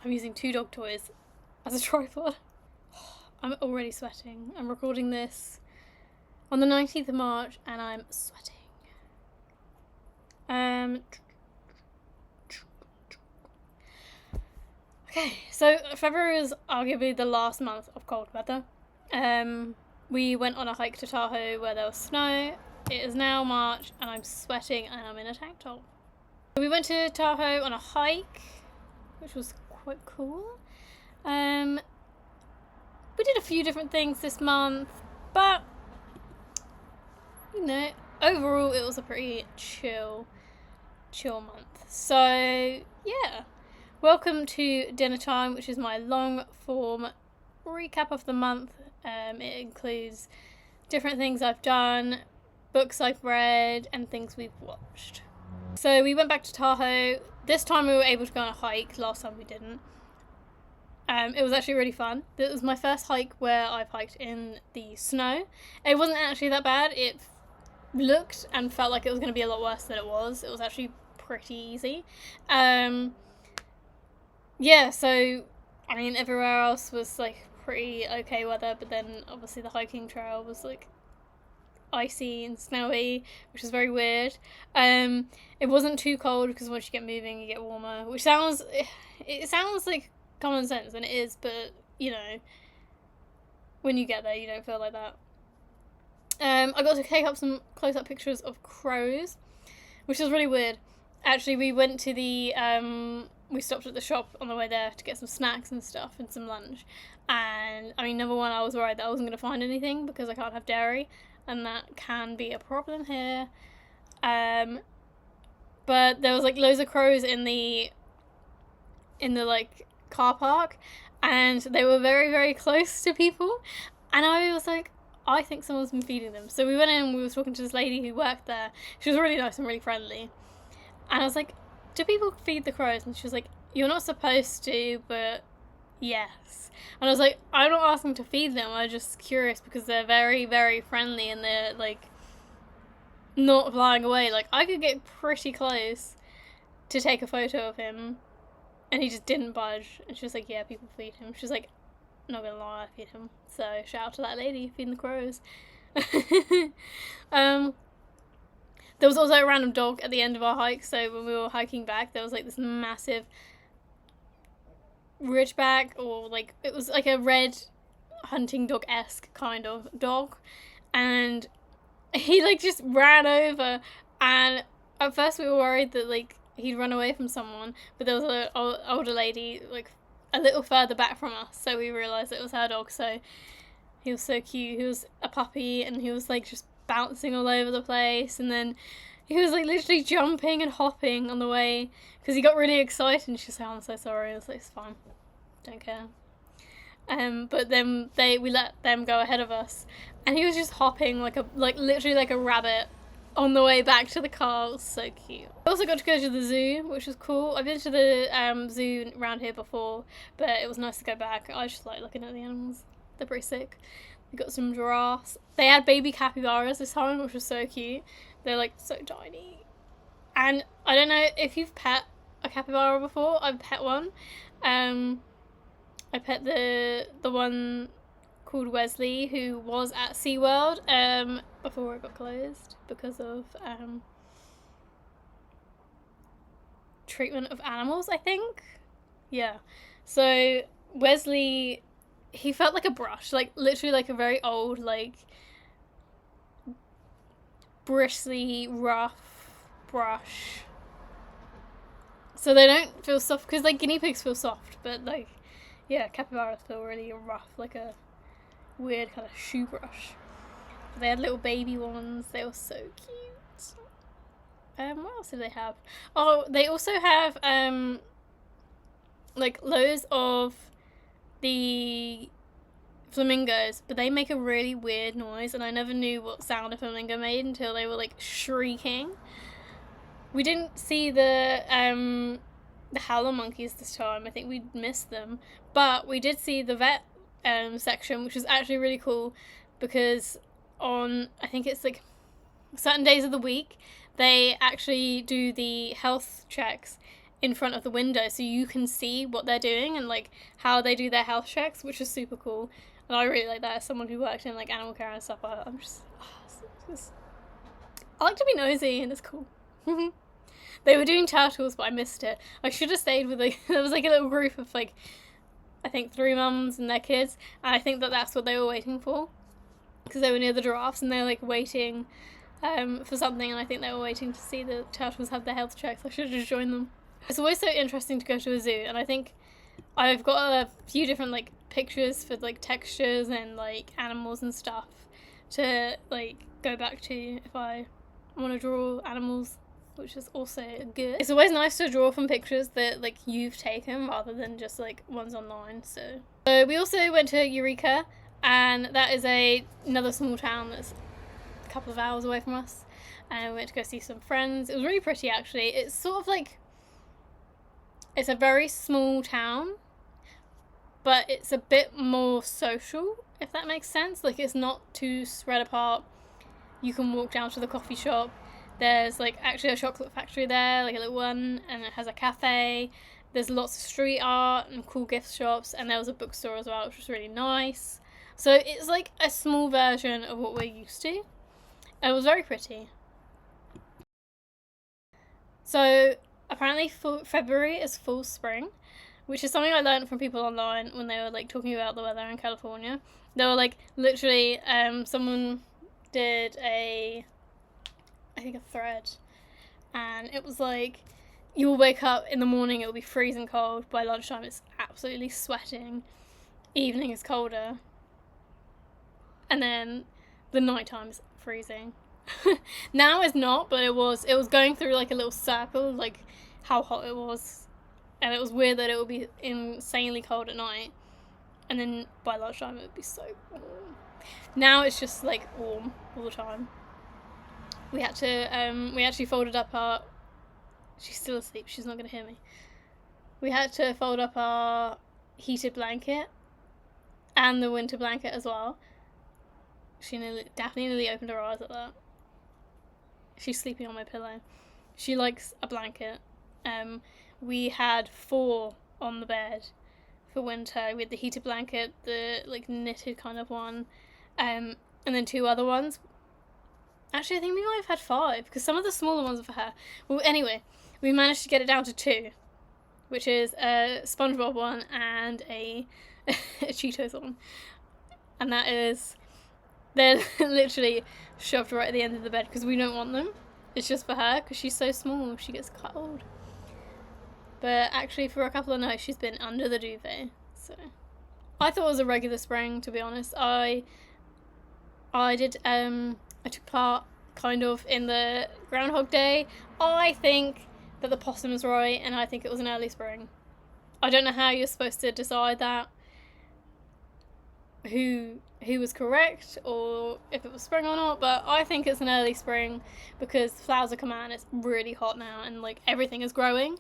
I'm using 2 dog toys as a tripod. I'm already sweating. I'm recording this on the 19th of March and I'm sweating. Okay, so February is arguably the last month of cold weather. We went on a hike to Tahoe where there was snow. It is now March and I'm sweating and I'm in a tank top. We went to Tahoe on a hike, which was quite cool. We did a few different things this month, but you know, overall it was a pretty chill month. So yeah, welcome to Dinnertime, which is my long form recap of the month. It includes different things I've done, books I've read, and things we've watched. So we went back to Tahoe. This time we were able to go on a hike. Last time we didn't. It was actually really fun. It was my first hike where I've hiked in the snow. It wasn't actually that bad. It looked and felt like it was going to be a lot worse than it was. It was actually pretty easy. Yeah, so, I mean, everywhere else was, like, pretty okay weather, but then, obviously, the hiking trail was, like, icy and snowy, which was very weird. It wasn't too cold, because once you get moving, you get warmer, which sounds like common sense, and it is, but, you know, when you get there, you don't feel like that. I got to take up some close-up pictures of crows, which was really weird. Actually, we went to we stopped at the shop on the way there to get some snacks and stuff and some lunch. And, I mean, number one, I was worried that I wasn't going to find anything because I can't have dairy, and that can be a problem here. But there was, like, loads of crows in the like, car park, and they were very, very close to people. And I was like, I think someone's been feeding them. So we went in and we were talking to this lady who worked there. She was really nice and really friendly. And I was like, do people feed the crows? And she was like, you're not supposed to, but yes. And I was like, I'm not asking to feed them. I'm just curious because they're very, very friendly and they're, like, not flying away. Like, I could get pretty close to take a photo of him and he just didn't budge. And she was like, yeah, people feed him. She was like, not gonna lie, I feed him. So shout out to that lady feeding the crows. There was also a random dog at the end of our hike. So when we were hiking back, there was like this massive ridgeback, or like it was like a red hunting dog-esque kind of dog, and he like just ran over. And at first we were worried that like he'd run away from someone, but there was an older lady like a little further back from us, so we realised it was her dog. So he was so cute. He was a puppy and he was like just bouncing all over the place, and then he was like literally jumping and hopping on the way because he got really excited, and she's like, oh, I'm so sorry. I was like, it's fine, don't care. But then we let them go ahead of us, and he was just hopping like literally like a rabbit on the way back to the car. It was so cute. I also got to go to the zoo, which was cool. I've been to the zoo around here before, but it was nice to go back. I just like looking at the animals. They're pretty sick. We got some giraffes. They had baby capybaras this time, which was so cute. They're like so tiny. And I don't know if you've pet a capybara before. I've pet one. I pet the one called Wesley, who was at SeaWorld before it got closed because of treatment of animals, I think. Yeah. So Wesley, he felt like a brush, like literally like a very old, like bristly, rough brush. So they don't feel soft, because like guinea pigs feel soft, but like, yeah, capybaras feel really rough, like a weird kind of shoe brush. But they had little baby ones. They were so cute. What else did they have? Oh, they also have like loads of the flamingos, but they make a really weird noise, and I never knew what sound a flamingo made until they were like shrieking. We didn't see the howler monkeys this time. I think we missed them, but we did see the vet section, which was actually really cool, because on, I think it's like certain days of the week, they actually do the health checks in front of the window so you can see what they're doing and like how they do their health checks, which is super cool. And I really like that as someone who worked in like animal care and stuff. I'm just I like to be nosy, and it's cool. They were doing turtles, but I missed it. I should have stayed with there was like a little group of like, I think 3 mums and their kids, and I think that's what they were waiting for, because they were near the giraffes and they were like waiting for something, and I think they were waiting to see the turtles have their health checks. I should have just joined them. It's always so interesting to go to a zoo, and I think I've got a few different like pictures for like textures and like animals and stuff to like go back to if I want to draw animals, which is also good. It's always nice to draw from pictures that like you've taken rather than just like ones online. So we also went to Eureka, and that is another small town that's a couple of hours away from us, and we went to go see some friends. It was really pretty, actually. It's sort of like, it's a very small town, but it's a bit more social, if that makes sense. Like, it's not too spread apart. You can walk down to the coffee shop. There's like actually a chocolate factory there, like a little one, and it has a cafe. There's lots of street art and cool gift shops, and there was a bookstore as well, which was really nice. So it's like a small version of what we're used to. It was very pretty. So apparently February is full spring, which is something I learned from people online when they were like talking about the weather in California. They were like, literally, someone did I think a thread, and it was like, you'll wake up in the morning, it'll be freezing cold, by lunchtime it's absolutely sweating, evening is colder, and then the nighttime is freezing. Now it's not, but it was going through like a little circle, like how hot it was, and it was weird that it would be insanely cold at night, and then by lunchtime it would be so warm. Now it's just like warm all the time. We had to, we actually folded up our, she's still asleep, she's not going to hear me. We had to fold up our heated blanket and the winter blanket as well. Daphne nearly opened her eyes at that. She's sleeping on my pillow. She likes a blanket. We had 4 on the bed for winter. We had the heated blanket, the like knitted kind of one, and then 2 other ones. Actually, I think we might have had 5, because some of the smaller ones are for her. Well, anyway, we managed to get it down to 2, which is a SpongeBob one and a Cheetos one. And that is, they're literally shoved right at the end of the bed, because we don't want them. It's just for her, because she's so small, she gets cold. But actually, for a couple of nights, she's been under the duvet. So I thought it was a regular spring, to be honest. I took part kind of in the Groundhog Day. I think that the possum was right, and I think it was an early spring. I don't know how you're supposed to decide that, who was correct, or if it was spring or not, but I think it's an early spring because flowers are coming out and it's really hot now, and like everything is growing.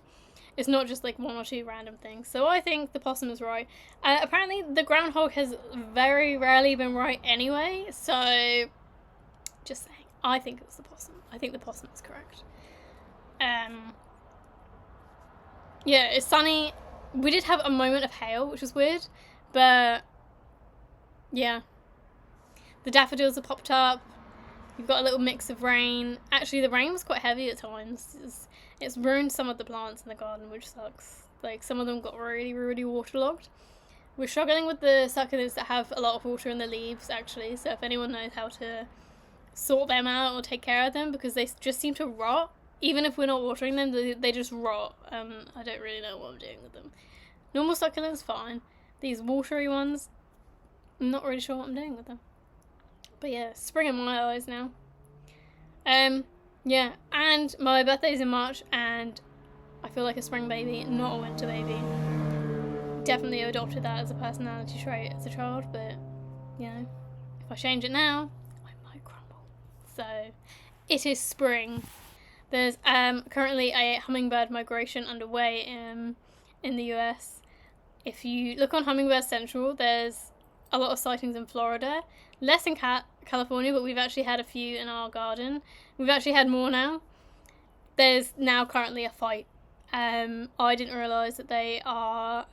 It's not just like 1 or 2 random things. So I think the possum is right. Apparently the groundhog has very rarely been right anyway, so just saying. I think it was the possum. I think the possum is correct. Yeah, it's sunny. We did have a moment of hail, which was weird, but yeah. The daffodils have popped up. You've got a little mix of rain. Actually, the rain was quite heavy at times. It's ruined some of the plants in the garden, which sucks. Like, some of them got really, really waterlogged. We're struggling with the succulents that have a lot of water in the leaves, actually, so if anyone knows how to sort them out or take care of them, because they just seem to rot. Even if we're not watering them, they just rot. I don't really know what I'm doing with them. Normal succulents, fine. These watery ones, I'm not really sure what I'm doing with them. But yeah, spring in my eyes now. Yeah, and my birthday's in March, and I feel like a spring baby, not a winter baby. Definitely adopted that as a personality trait as a child, but, you know, if I change it now, I might crumble. So, it is spring. There's currently a hummingbird migration underway in the US. If you look on Hummingbird Central, there's a lot of sightings in Florida. Less in California, but we've actually had a few in our garden. We've actually had more now. There's now currently a fight I didn't realise that they are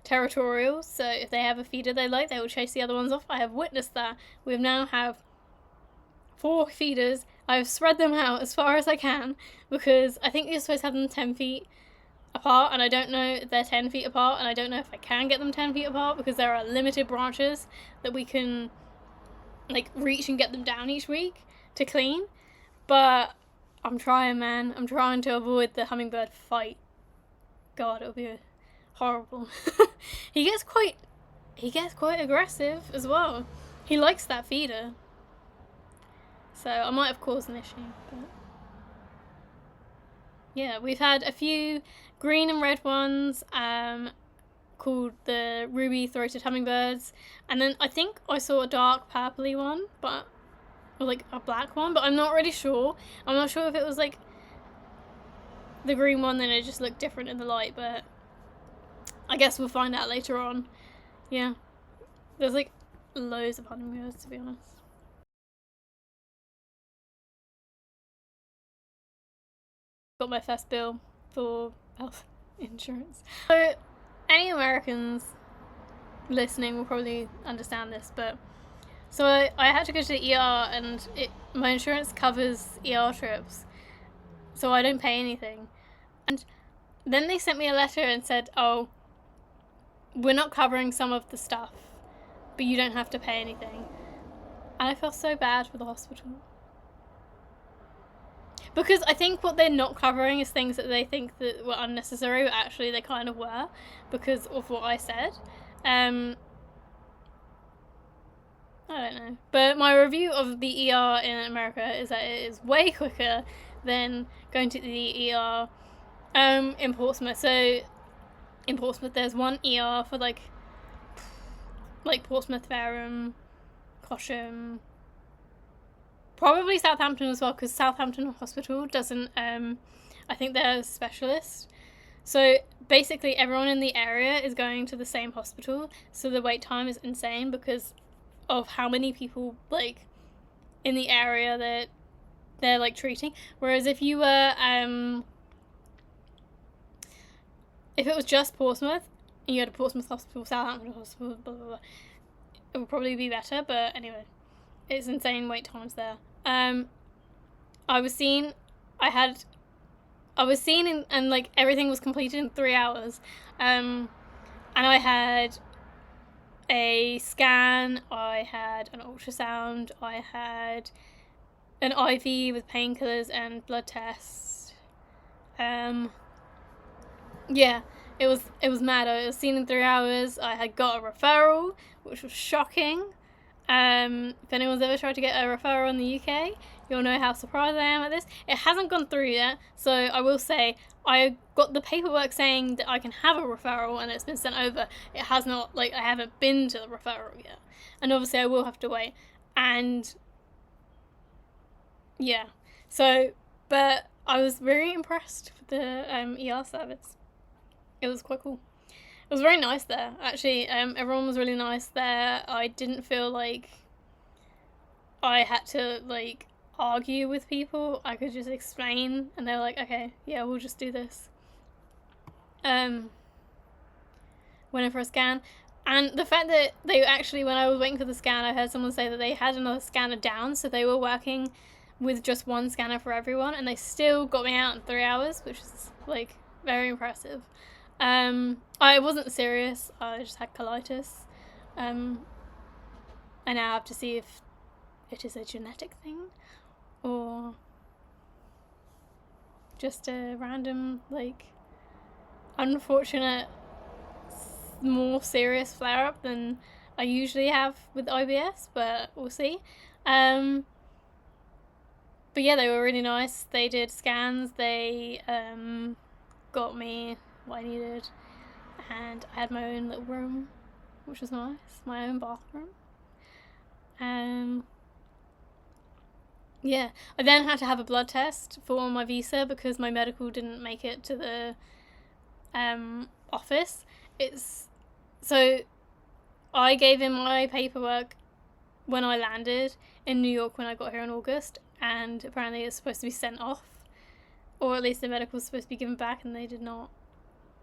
territorial, so if they have a feeder they like, they will chase the other ones off. I have witnessed that. We now have 4 feeders. I've spread them out as far as I can because I think you're supposed to have them 10 feet apart, and I don't know if they're 10 feet apart, and I don't know if I can get them 10 feet apart because there are limited branches that we can like reach and get them down each week to clean. But I'm trying, man. I'm trying to avoid the hummingbird fight. God, it'll be horrible. He gets quite aggressive as well. He likes that feeder. So I might have caused an issue, but yeah, we've had a few green and red ones, called the ruby-throated hummingbirds, and then I think I saw a dark purpley one, or like a black one, but I'm not really sure. I'm not sure if it was like the green one, then it just looked different in the light, but I guess we'll find out later on. Yeah, there's like loads of hummingbirds, to be honest. Got my first bill for health insurance. So any Americans listening will probably understand this, but so I had to go to the ER, and my insurance covers ER trips, so I don't pay anything. And then they sent me a letter and said, oh, we're not covering some of the stuff, but you don't have to pay anything. And I felt so bad for the hospital. Because I think what they're not covering is things that they think that were unnecessary, but actually they kind of were, because of what I said. I don't know. But my review of the ER in America is that it is way quicker than going to the ER in Portsmouth. So in Portsmouth there's one ER for like Portsmouth, Fareham, Cosham, probably Southampton as well, because Southampton Hospital doesn't, I think they're a specialist. So basically everyone in the area is going to the same hospital, so the wait time is insane because of how many people like in the area that they're like treating. Whereas if you were if it was just Portsmouth and you had a Portsmouth hospital, Southampton hospital, blah blah blah, it would probably be better. But anyway, it's insane wait times there. I was seen and like everything was completed in 3 hours. And I had a scan, I had an ultrasound, I had an IV with painkillers and blood tests. Yeah, it was mad. I was seen in 3 hours. I had got a referral, which was shocking. If anyone's ever tried to get a referral in the UK, you'll know how surprised I am at this. It hasn't gone through yet, so I will say I got the paperwork saying that I can have a referral and it's been sent over. It has not, like, I haven't been to the referral yet. And obviously I will have to wait. And yeah, so, but I was very impressed with the ER service. It was quite cool. It was very nice there, actually. Everyone was really nice there. I didn't feel like I had to, like, argue with people. I could just explain, and they were like, okay, yeah, we'll just do this. Went in for a scan. And the fact that they actually, when I was waiting for the scan, I heard someone say that they had another scanner down, so they were working with just one scanner for everyone, and they still got me out in 3 hours, which is, like, very impressive. I wasn't serious, I just had colitis. I now have to see if it is a genetic thing or just a random, like, unfortunate, more serious flare-up than I usually have with IBS, but we'll see. But yeah, they were really nice. They did scans, they got me what I needed, and I had my own little room, which was nice, my own bathroom. Yeah, I then had to have a blood test for my visa because my medical didn't make it to the office. So I gave in my paperwork when I landed in New York when I got here in August, and apparently it's supposed to be sent off or at least the medical was supposed to be given back, and they did not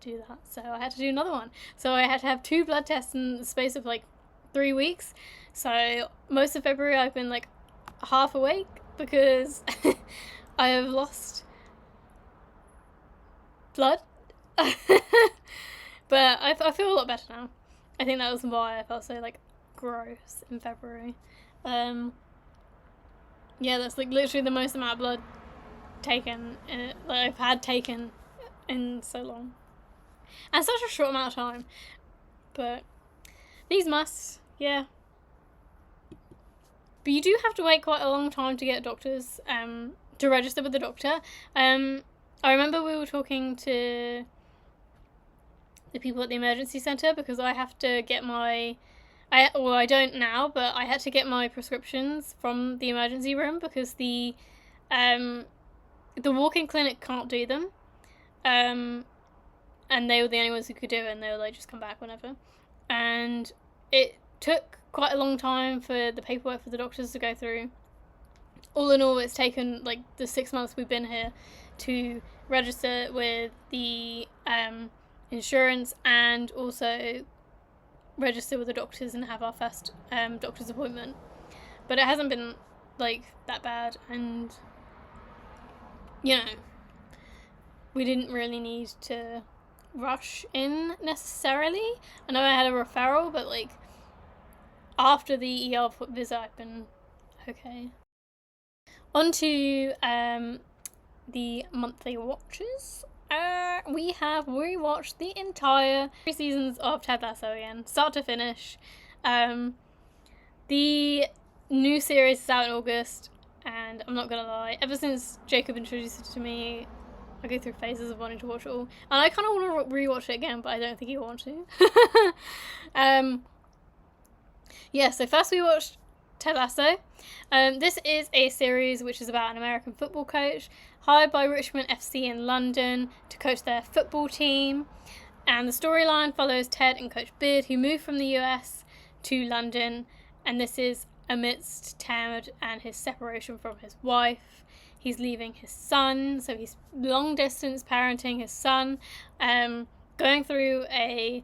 do that. So I had to do another one. So I had to have 2 blood tests in the space of like 3 weeks. So most of February I've been like half awake because I have lost blood. But I feel a lot better now. I think that was why I felt so like gross in February. Yeah, that's like literally the most amount of blood taken that I've had taken in so long, and such a short amount of time. But these must, yeah. But you do have to wait quite a long time to get doctors, to register with the doctor. I remember we were talking to the people at the emergency centre because I have to get I don't now, but I had to get my prescriptions from the emergency room because the walk-in clinic can't do them. And they were the only ones who could do it, and they were like, just come back whenever. And it took quite a long time for the paperwork for the doctors to go through. All in all, it's taken like the 6 months we've been here to register with the insurance and also register with the doctors and have our first doctor's appointment. But it hasn't been like that bad, and you know, we didn't really need to rush in necessarily. I know I had a referral, but like after the ER visit I've been okay. On to the monthly watches. We have rewatched the entire 3 seasons of Ted Lasso again, start to finish. The new series is out in August, and I'm not gonna lie, ever since Jacob introduced it to me, I go through phases of wanting to watch it all, and I kind of want to rewatch it again, but I don't think you want to. Yeah, so first we watched Ted Lasso. This is a series which is about an American football coach hired by Richmond FC in London to coach their football team, and the storyline follows Ted and Coach Beard, who moved from the US to London, and this is amidst Ted and his separation from his wife. He's leaving his son, so he's long distance parenting his son, going through a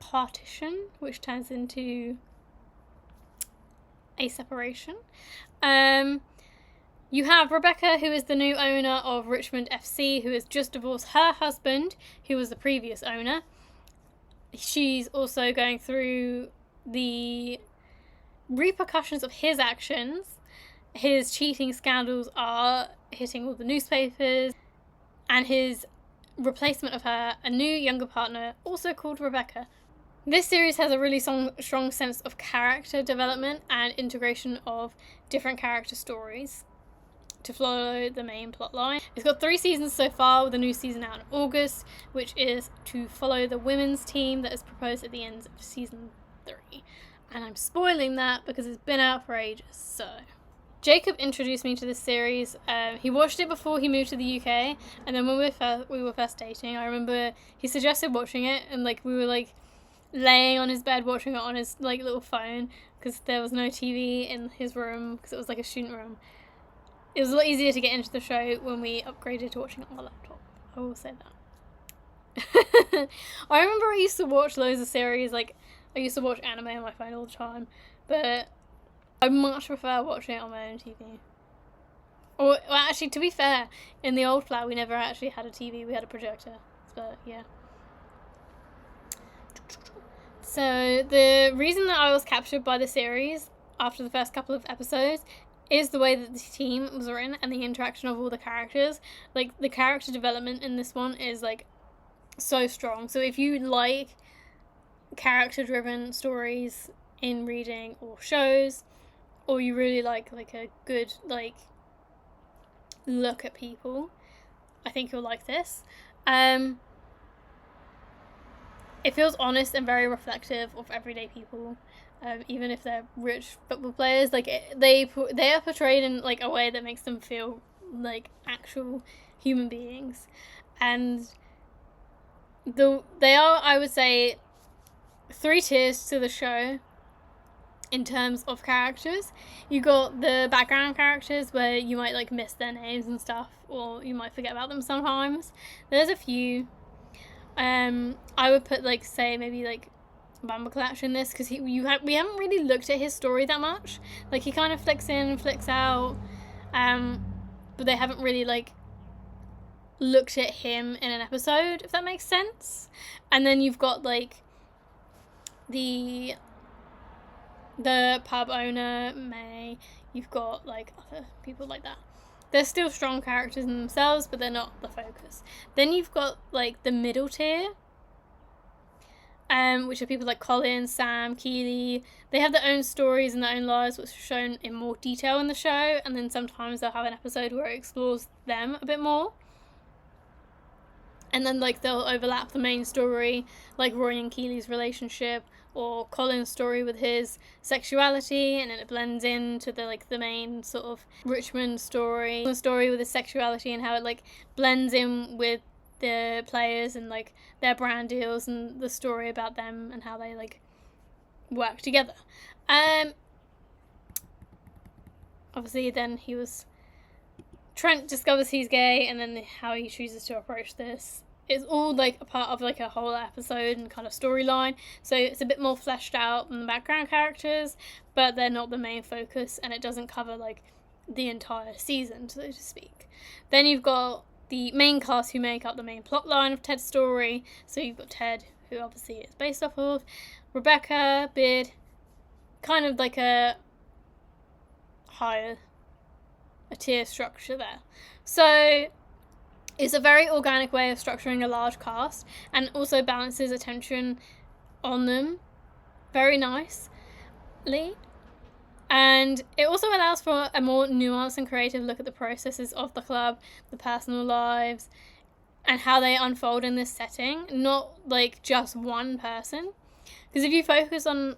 partition, which turns into a separation. You have Rebecca, who is the new owner of Richmond FC, who has just divorced her husband, who was the previous owner. She's also going through the repercussions of his actions. His cheating scandals are hitting all the newspapers, and his replacement of her, a new younger partner, also called Rebecca. This series has a really strong sense of character development and integration of different character stories to follow the main plot line. It's got 3 seasons so far, with a new season out in August, which is to follow the women's team that is proposed at the end of season 3. And I'm spoiling that because it's been out for ages, so. Jacob introduced me to this series. He watched it before he moved to the UK, and then when we were first dating, I remember he suggested watching it, and like we were like laying on his bed watching it on his like little phone because there was no TV in his room because it was like a student room. It was a lot easier to get into the show when we upgraded to watching it on the laptop. I will say that. I remember I used to watch loads of series, like I used to watch anime on my phone all the time, but I much prefer watching it on my own TV. Or, well, actually, to be fair, in the old flat we never actually had a TV, we had a projector, but yeah. So the reason that I was captured by the series after the first couple of episodes is the way that the team was written and the interaction of all the characters. Like, the character development in this one is like so strong. So if you like character driven stories in reading or shows, or you really like a good like look at people, I think you'll like this. It feels honest and very reflective of everyday people, even if they're rich football players. Like they are portrayed in like a way that makes them feel like actual human beings, and they are, I would say, 3 tiers to the show. in terms of characters. You got the background characters where you might like miss their names and stuff, or you might forget about them sometimes. There's a few. I would put like, say, maybe like Bumbleclatch in this, because we haven't really looked at his story that much. Like, he kind of flicks in, flicks out, but they haven't really like looked at him in an episode, if that makes sense. And then you've got like the pub owner, May. You've got like other people like that. They're still strong characters in themselves, but they're not the focus. Then you've got like the middle tier, which are people like Colin, Sam, Keeley. They have their own stories and their own lives, which are shown in more detail in the show, and then sometimes they'll have an episode where it explores them a bit more. And then like they'll overlap the main story, like Roy and Keeley's relationship, or Colin's story with his sexuality, and then it blends into the main sort of Richmond story, the story with his sexuality, and how it like blends in with the players and like their brand deals and the story about them and how they like work together. Obviously then Trent discovers he's gay, and then how he chooses to approach this. It's all like a part of like a whole episode and kind of storyline, so it's a bit more fleshed out than the background characters, but they're not the main focus, and it doesn't cover like the entire season, so to speak. Then you've got the main cast who make up the main plot line of Ted's story. So you've got Ted, who obviously it's based off of, Rebecca, Beard, kind of like a tier structure there. So it's a very organic way of structuring a large cast, and also balances attention on them very nicely. And it also allows for a more nuanced and creative look at the processes of the club, the personal lives, and how they unfold in this setting, not like just one person. Because if you focus on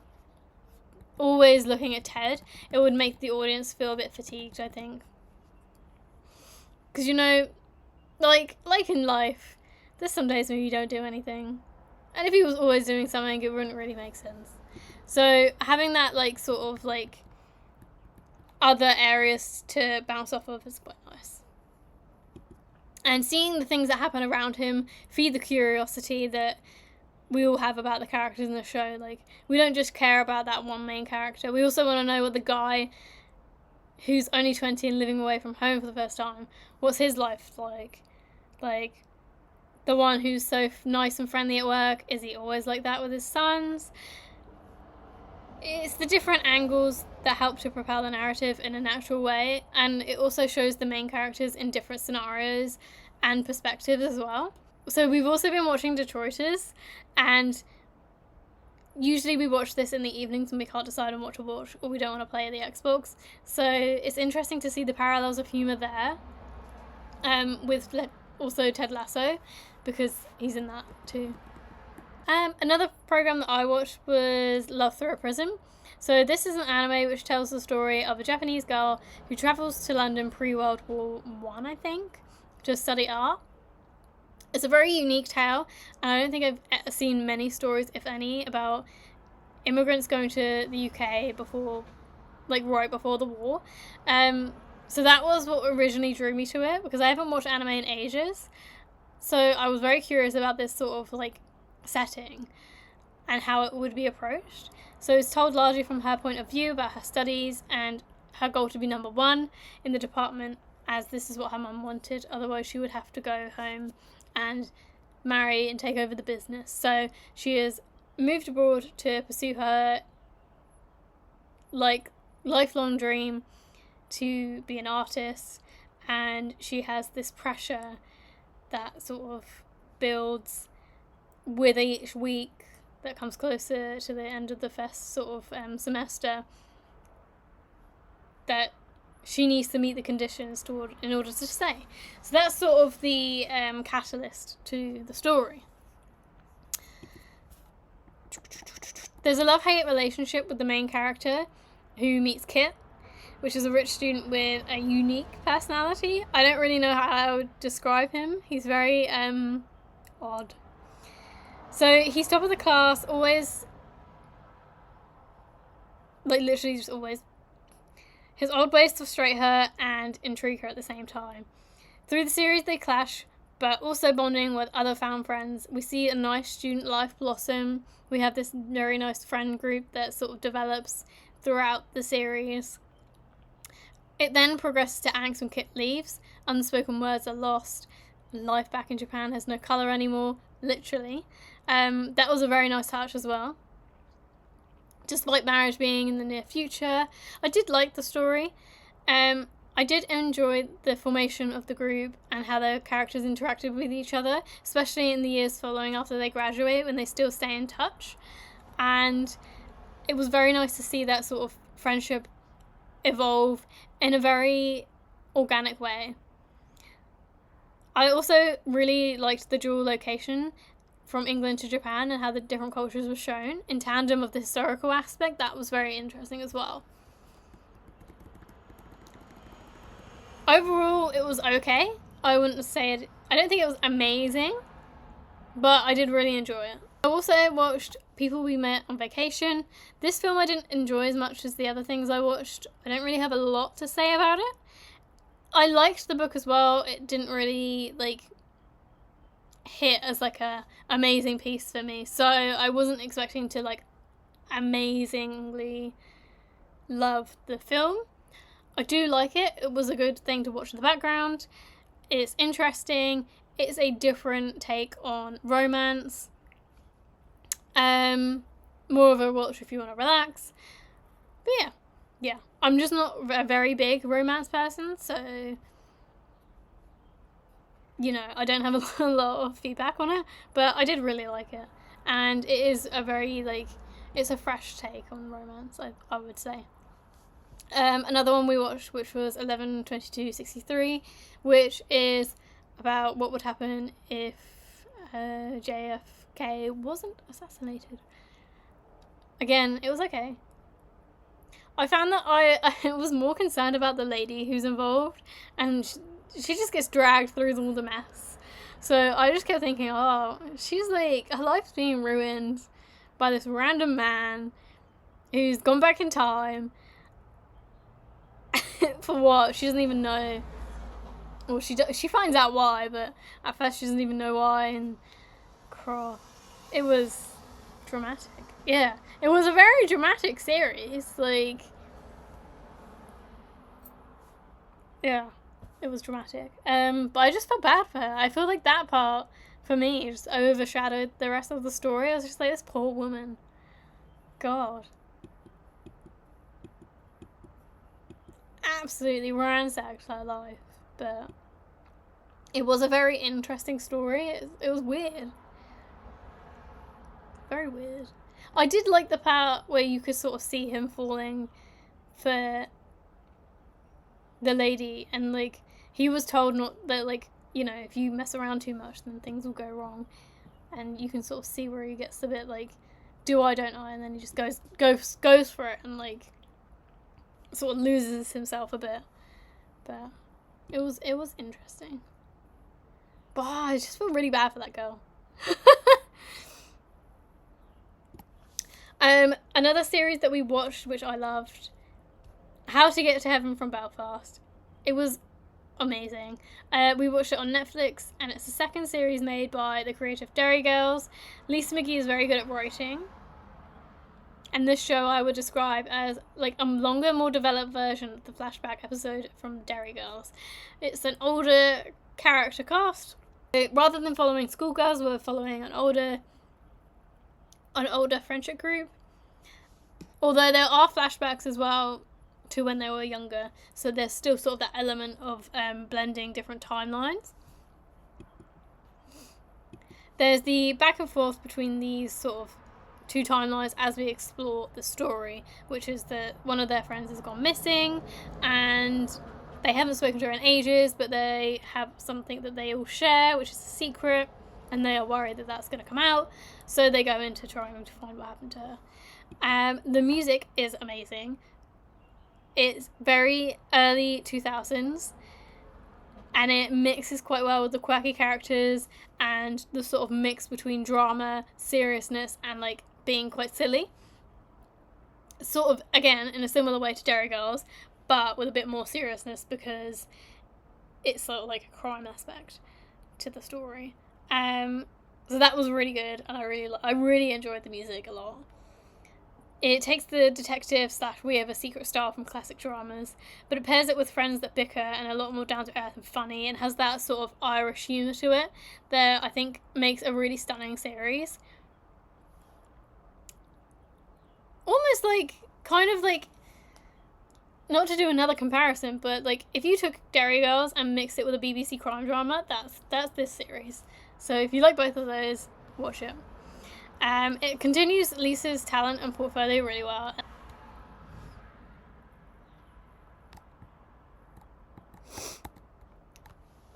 always looking at Ted, it would make the audience feel a bit fatigued, I think. Because, you know, like in life, there's some days when you don't do anything. And if he was always doing something, it wouldn't really make sense. So having that like sort of like other areas to bounce off of is quite nice. And seeing the things that happen around him feed the curiosity that we all have about the characters in the show. Like, we don't just care about that one main character. We also want to know what the guy who's only 20 and living away from home for the first time, what's his life like? Like, the one who's so nice and friendly at work, is he always like that with his sons? It's the different angles that help to propel the narrative in a natural way, and it also shows the main characters in different scenarios and perspectives as well. So we've also been watching Detroiters, and usually we watch this in the evenings when we can't decide on what to watch, or we don't want to play the Xbox. So it's interesting to see the parallels of humour there, with also Ted Lasso, because he's in that too. Another program that I watched was Love Through a Prism. So this is an anime which tells the story of a Japanese girl who travels to London pre-World War I, I think, to study art. It's a very unique tale, and I don't think I've seen many stories, if any, about immigrants going to the UK before, like right before the war. So that was what originally drew me to it, because I haven't watched anime in ages. So I was very curious about this sort of like setting and how it would be approached. So it's told largely from her point of view about her studies and her goal to be number one in the department, as this is what her mum wanted, otherwise she would have to go home and marry and take over the business. So she has moved abroad to pursue her like lifelong dream to be an artist, and she has this pressure that sort of builds with each week that comes closer to the end of the first sort of semester, that she needs to meet the conditions in order to stay. So that's sort of the catalyst to the story. There's a love-hate relationship with the main character, who meets Kit, which is a rich student with a unique personality. I don't really know how I would describe him. He's very odd. So he's top of the class, always like literally just always, his old ways frustrate her and intrigue her at the same time. Through the series they clash, but also bonding with other found friends. We see a nice student life blossom. We have this very nice friend group that sort of develops throughout the series. It then progresses to angst when Kit leaves. Unspoken words are lost. Life back in Japan has no colour anymore, literally. That was a very nice touch as well. Despite marriage being in the near future, I did like the story. I did enjoy the formation of the group and how their characters interacted with each other, especially in the years following after they graduate when they still stay in touch. And it was very nice to see that sort of friendship evolve in a very organic way. I also really liked the dual location from England to Japan and how the different cultures were shown in tandem with the historical aspect. That was very interesting as well. Overall, it was okay. I wouldn't say it. I don't think it was amazing, but I did really enjoy it. I also watched People We Met on Vacation. This film I didn't enjoy as much as the other things I watched. I don't really have a lot to say about it. I liked the book as well. It didn't really hit as a amazing piece for me, so I wasn't expecting to amazingly love the film. I do like it. It was a good thing to watch in the background. It's interesting. It's a different take on romance. More of a watch if you want to relax. But yeah. I'm just not a very big romance person, so I don't have a lot of feedback on it, but I did really like it. And it is a very, it's a fresh take on romance, I would say. Another one we watched, which was 11/22/63, which is about what would happen if JFK wasn't assassinated. Again, it was okay. I found that I was more concerned about the lady who's involved, and she just gets dragged through all the mess. So I just kept thinking, oh, she's her life's being ruined by this random man who's gone back in time. For what? She doesn't even know. Well, she finds out why, but at first she doesn't even know why, and it was dramatic. Yeah, it was a very dramatic series. Yeah, it was dramatic. But I just felt bad for her. I feel like that part, for me, just overshadowed the rest of the story. I was just like, this poor woman. God. Absolutely ransacked her life. But it was a very interesting story. It was weird. Very weird. I did like the part where you could sort of see him falling for the lady, and he was told not that if you mess around too much then things will go wrong, and you can sort of see where he gets a bit do I don't I, and then he just goes for it and sort of loses himself a bit. But it was interesting. But I just feel really bad for that girl. Another series that we watched, which I loved, How to Get to Heaven from Belfast. It was amazing. We watched it on Netflix, and it's the second series made by the creative Derry Girls. Lisa McGee is very good at writing, and this show I would describe as a longer, more developed version of the flashback episode from Derry Girls. It's an older character cast. Rather than following schoolgirls, we're following an older friendship group. Although there are flashbacks as well to when they were younger, so there's still sort of that element of blending different timelines. There's the back and forth between these sort of two timelines as we explore the story, which is that one of their friends has gone missing and they haven't spoken to her in ages, but they have something that they all share, which is a secret, and they are worried that that's going to come out, so they go into trying to find what happened to her. The music is amazing. It's very early 2000s, and it mixes quite well with the quirky characters and the sort of mix between drama, seriousness, and being quite silly. sort of, again, in a similar way to Derry Girls, but with a bit more seriousness because it's sort of like a crime aspect to the story. So that was really good, and I really enjoyed the music a lot. It takes the detective / we have a secret star from classic dramas, but it pairs it with friends that bicker and a lot more down to earth and funny, and has that sort of Irish humour to it that I think makes a really stunning series. Almost like, kind of like, not to do another comparison, but like if you took Derry Girls and mixed it with a BBC crime drama, that's this series. So if you like both of those, watch it. It continues Lisa's talent and portfolio really well.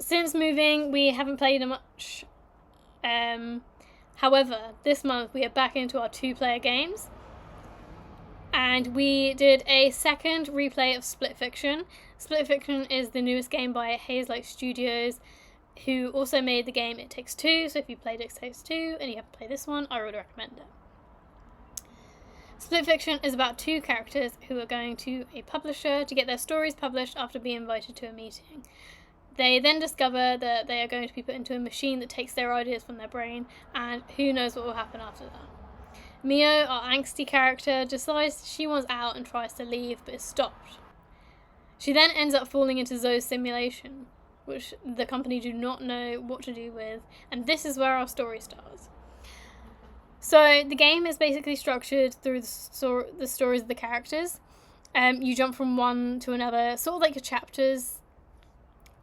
Since moving, we haven't played much. However, this month we are back into our 2-player games. And we did a second replay of Split Fiction. Split Fiction is the newest game by Ashleigh Studios, who also made the game It Takes Two. So if you played It Takes Two and you haven't played this one, I would recommend it. Split Fiction is about 2 characters who are going to a publisher to get their stories published after being invited to a meeting. They then discover that they are going to be put into a machine that takes their ideas from their brain, and who knows what will happen after that. Mio, our angsty character, decides she wants out and tries to leave, but is stopped. She then ends up falling into Zoe's simulation, which the company do not know what to do with, and this is where our story starts. So the game is basically structured through the stories of the characters. You jump from one to another, sort of like chapters.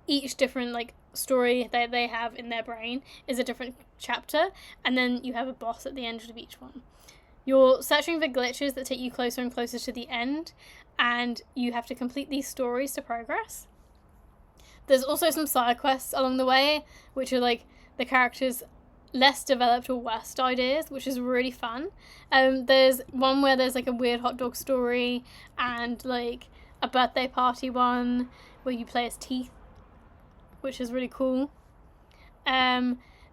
Each different story that they have in their brain is a different chapter, and then you have a boss at the end of each one. You're searching for glitches that take you closer and closer to the end, and you have to complete these stories to progress. There's also some side quests along the way, which are the characters' less developed or worst ideas, which is really fun. There's one where there's a weird hot dog story, and a birthday party one where you play as Teeth, which is really cool.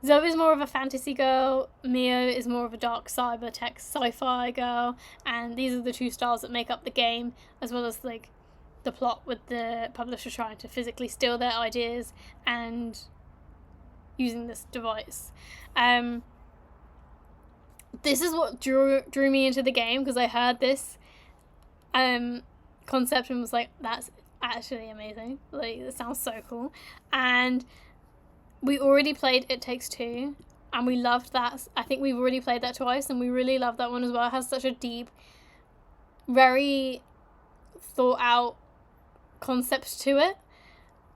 Zoe is more of a fantasy girl, Mio is more of a dark cyber tech sci-fi girl, and these are the 2 styles that make up the game, as well as the plot with the publisher trying to physically steal their ideas and using this device. This is what drew me into the game, because I heard this concept and was like, that's actually amazing. It sounds so cool. And we already played It Takes Two, and we loved that. I think we've already played that twice, and we really loved that one as well. It has such a deep, very thought out concept to it.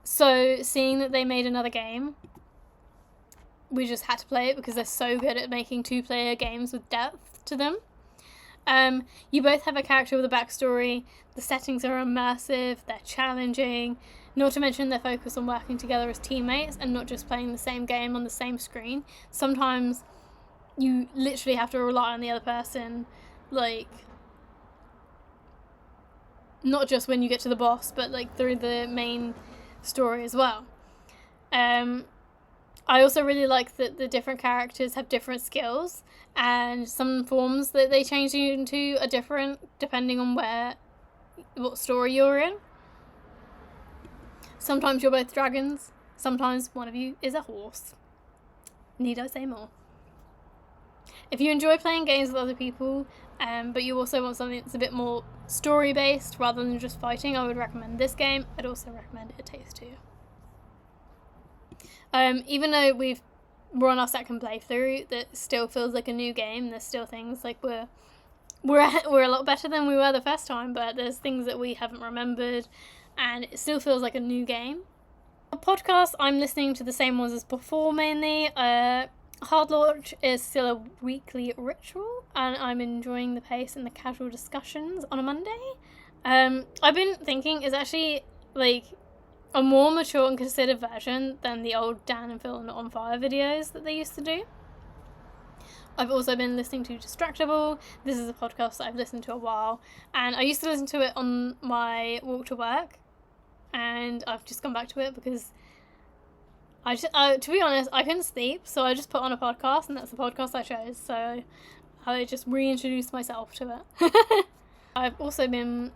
So seeing that they made another game, we just had to play it because they're so good at making 2-player games with depth to them. You both have a character with a backstory. The settings are immersive, they're challenging, not to mention their focus on working together as teammates and not just playing the same game on the same screen. Sometimes you literally have to rely on the other person, not just when you get to the boss, but through the main story as well. I also really like that the different characters have different skills, and some forms that they change you into are different depending on what story you're in. Sometimes you're both dragons, sometimes one of you is a horse. Need I say more? If you enjoy playing games with other people, but you also want something that's a bit more story-based rather than just fighting, I would recommend this game. I'd also recommend It Takes Two. Even though we're on our second playthrough, that still feels like a new game. There's still things we're a lot better than we were the first time, but there's things that we haven't remembered, and it still feels like a new game. A podcast, I'm listening to the same ones as before mainly. Hard Launch is still a weekly ritual, and I'm enjoying the pace and the casual discussions on a Monday. I've been thinking it's actually a more mature and considered version than the old Dan and Phil Not On Fire videos that they used to do. I've also been listening to Distractable. This is a podcast that I've listened to a while, and I used to listen to it on my walk to work, and I've just gone back to it because to be honest, I couldn't sleep, so I just put on a podcast, and that's the podcast I chose, so I just reintroduced myself to it. I've also been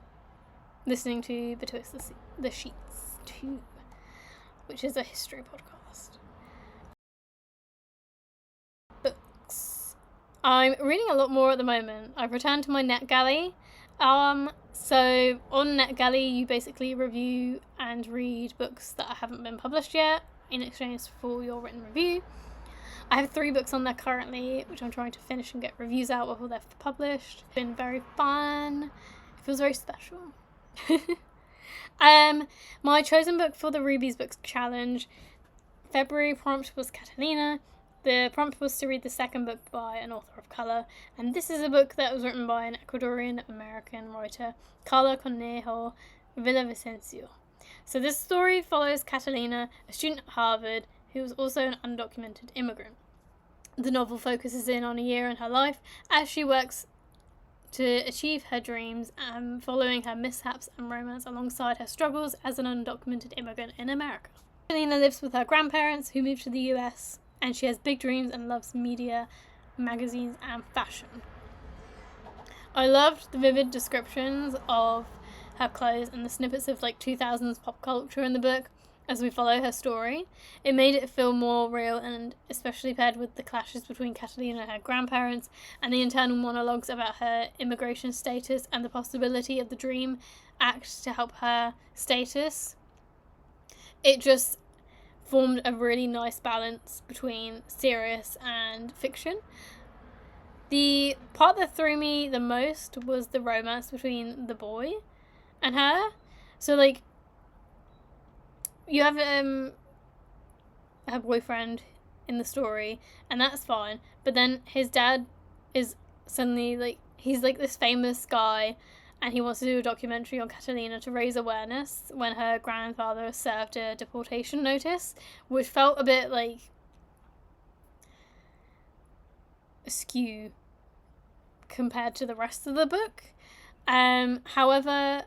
listening to Betwixt the Sheets 2, which is a history podcast. Books. I'm reading a lot more at the moment. I've returned to my NetGalley. So on NetGalley, you basically review and read books that haven't been published yet in exchange for your written review. I have 3 books on there currently, which I'm trying to finish and get reviews out before they're published. It's been very fun. It feels very special. My chosen book for the Ruby's Books Challenge, February prompt was Catalina. The prompt was to read the second book by an author of colour, and this is a book that was written by an Ecuadorian-American writer, Carla Conejo Villavicencio. So this story follows Catalina, a student at Harvard, who was also an undocumented immigrant. The novel focuses in on a year in her life as she works to achieve her dreams and following her mishaps and romance alongside her struggles as an undocumented immigrant in America. Catalina lives with her grandparents who moved to the US, and she has big dreams and loves media, magazines, and fashion. I loved the vivid descriptions of her clothes and the snippets of 2000s pop culture in the book as we follow her story. It made it feel more real, and especially paired with the clashes between Catalina and her grandparents and the internal monologues about her immigration status and the possibility of the Dream Act to help her status. It just formed a really nice balance between serious and fiction. The part that threw me the most was the romance between the boy and her. So you have her boyfriend in the story, and that's fine, but then his dad is suddenly he's this famous guy, and he wants to do a documentary on Catalina to raise awareness when her grandfather served a deportation notice, which felt a bit askew compared to the rest of the book. However,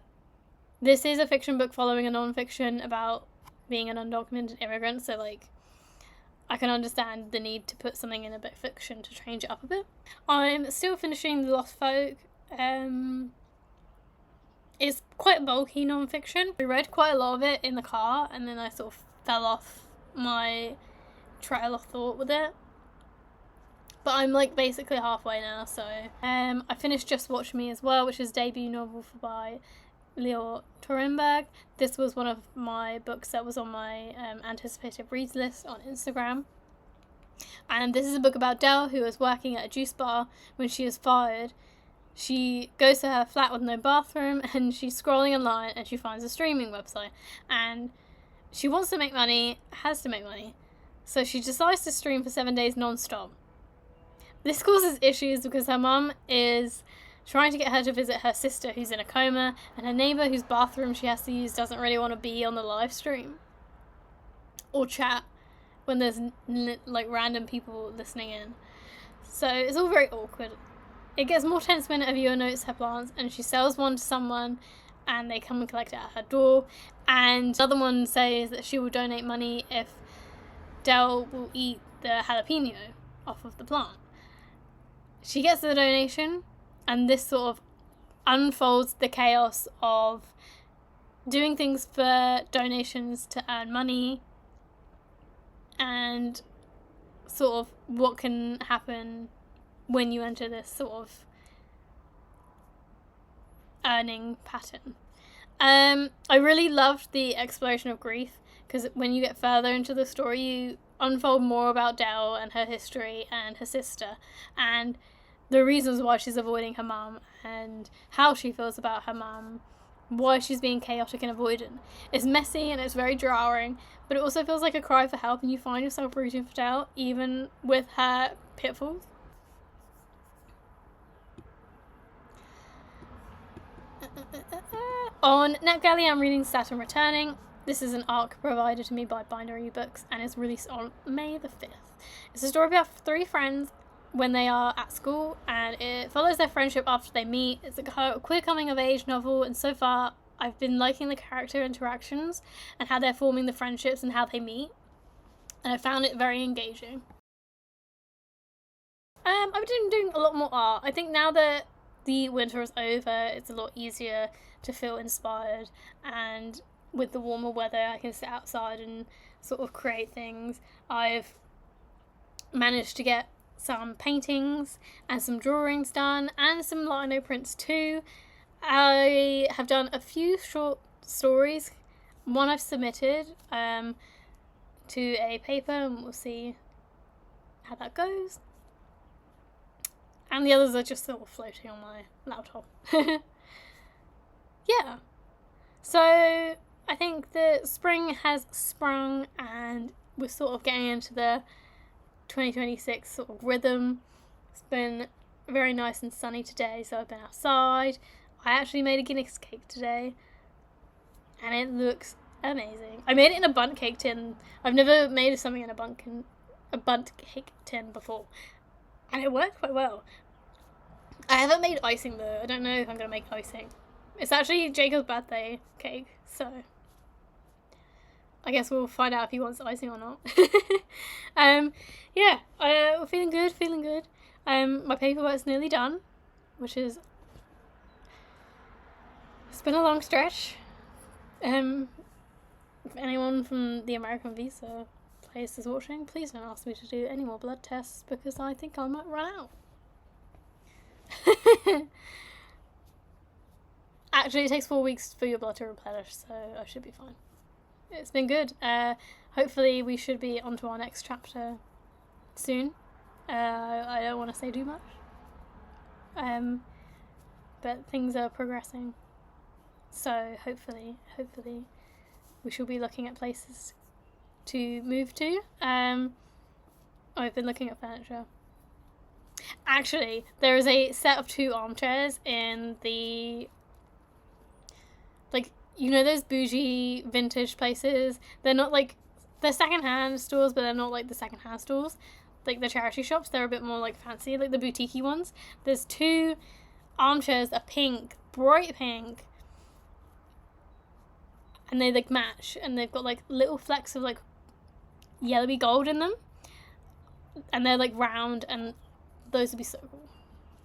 this is a fiction book following a non-fiction about being an undocumented immigrant, so I can understand the need to put something in a bit of fiction to change it up a bit. I'm still finishing The Lost Folk. It's quite bulky non-fiction. I read quite a lot of it in the car, and then I sort of fell off my trail of thought with it. But I'm basically halfway now, so I finished Just Watch Me as well, which is a debut novel by Leo Torenberg. This was one of my books that was on my anticipated reads list on Instagram. And this is a book about Dell, who is working at a juice bar. When she is fired, she goes to her flat with no bathroom, and she's scrolling online and she finds a streaming website. And she wants to make money, has to make money. So she decides to stream for 7 days non-stop. This causes issues because her mum is trying to get her to visit her sister who's in a coma, and her neighbour whose bathroom she has to use doesn't really want to be on the live stream or chat when there's random people listening in. So it's all very awkward. It gets more tense when a viewer notes her plants, and she sells one to someone and they come and collect it at her door, and the other one says that she will donate money if Dell will eat the jalapeno off of the plant. She gets the donation, and this sort of unfolds the chaos of doing things for donations to earn money, and sort of what can happen when you enter this sort of earning pattern. I really loved the exploration of grief, because when you get further into the story, you unfold more about Dell and her history and her sister, and the reasons why she's avoiding her mum, and how she feels about her mum, why she's being chaotic and avoidant. It's messy and it's very jarring, but it also feels like a cry for help, and you find yourself rooting for Dell, even with her pitfalls. On NetGalley, I'm reading Saturn Returning. This is an arc provided to me by Bindery Books, and it's released on May the 5th. It's a story about 3 friends when they are at school, and it follows their friendship after they meet. It's a queer coming-of-age novel, and so far I've been liking the character interactions and how they're forming the friendships and how they meet, and I found it very engaging. I've been doing a lot more art. I think now that the winter is over, it's a lot easier to feel inspired, and with the warmer weather I can sit outside and sort of create things. I've managed to get some paintings and some drawings done and some lino prints too. I have done a few short stories. One I've submitted to a paper, and we'll see how that goes. And the others are just sort of floating on my laptop. Yeah. So I think the spring has sprung and we're sort of getting into the 2026 sort of rhythm. It's been very nice and sunny today, so I've been outside. I actually made a Guinness cake today, and it looks amazing. I made it in a bundt cake tin. I've never made something in a bundt cake tin before, and it worked quite well. I haven't made icing though. I don't know if I'm going to make icing. It's actually Jacob's birthday cake, so I guess we'll find out if he wants icing or not. Yeah, feeling good. My paperwork's nearly done, which is, it's been a long stretch. If anyone from the American Visa place is watching, please don't ask me to do any more blood tests because I think I might run out. Actually, it takes 4 weeks for your blood to replenish, so I should be fine. It's been good. Hopefully we should be onto our next chapter soon. I don't want to say too much. But things are progressing. So hopefully we shall be looking at places to move to. I've been looking at furniture. Actually, there is a set of 2 armchairs in the, like, you know those bougie vintage places? They're not like, they're second-hand stores, but they're not like the second-hand stores. Like the charity shops, they're a bit more like fancy, like the boutique-y ones. There's 2 armchairs, are pink, bright pink, and they like match, and they've got like little flecks of like yellowy gold in them, and they're like round, and those would be so cool.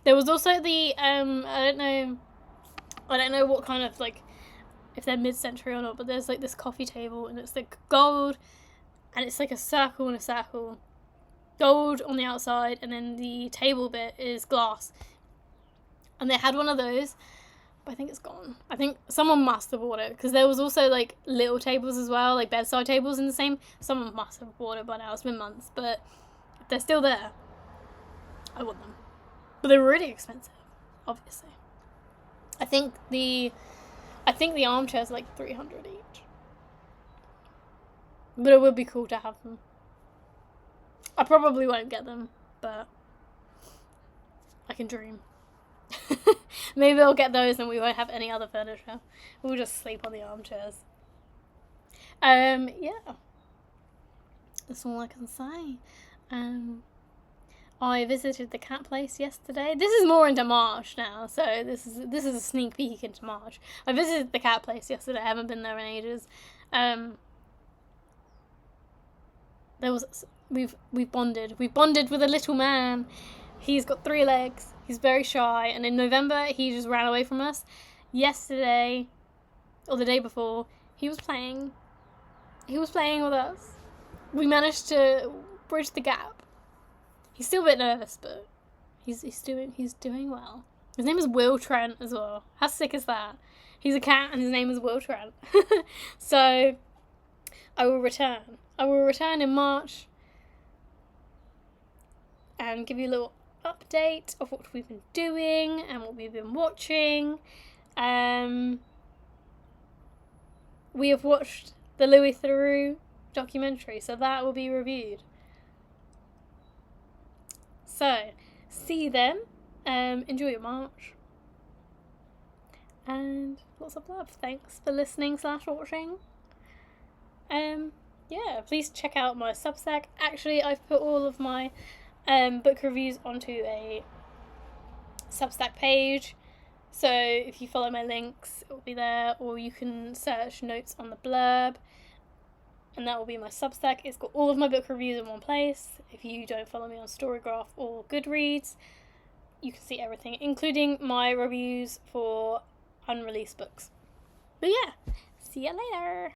There was also the I don't know what kind of, like, if they're mid-century or not, but there's like this coffee table, and it's like gold, and it's like a circle and a circle, gold on the outside, and then the table bit is glass. And they had one of those, but I think it's gone. I think someone must have bought it, because there was also like little tables as well, like bedside tables in the same. Someone must have bought it by now. It's been months, but if they're still there, I want them. But they're really expensive, obviously. I think the armchairs are like $300 each. But it would be cool to have them. I probably won't get them, but I can dream. Maybe I'll get those and we won't have any other furniture. We'll just sleep on the armchairs. Yeah. That's all I can say. I visited the cat place yesterday. This is more into March now, so this is a sneak peek into March. I visited the cat place yesterday. I haven't been there in ages. We've bonded. We've bonded with a little man. He's got 3 legs. He's very shy, and in November he just ran away from us. Yesterday, or the day before, he was playing. He was playing with us. We managed to bridge the gap. He's still a bit nervous, but he's doing well. His name is Will Trent as well. How sick is that? He's a cat and his name is Will Trent. So I will return. I will return in March and give you a little update of what we've been doing and what we've been watching. We have watched the Louis Theroux documentary, so that will be reviewed. So, see you then. Enjoy your March. And lots of love. Thanks for listening / watching. Yeah, please check out my Substack. Actually, I've put all of my book reviews onto a Substack page. So if you follow my links, it will be there, or you can search notes on the blurb, and that will be my Substack. It's got all of my book reviews in one place. If you don't follow me on Storygraph or Goodreads, you can see everything, including my reviews for unreleased books. But yeah, see you later.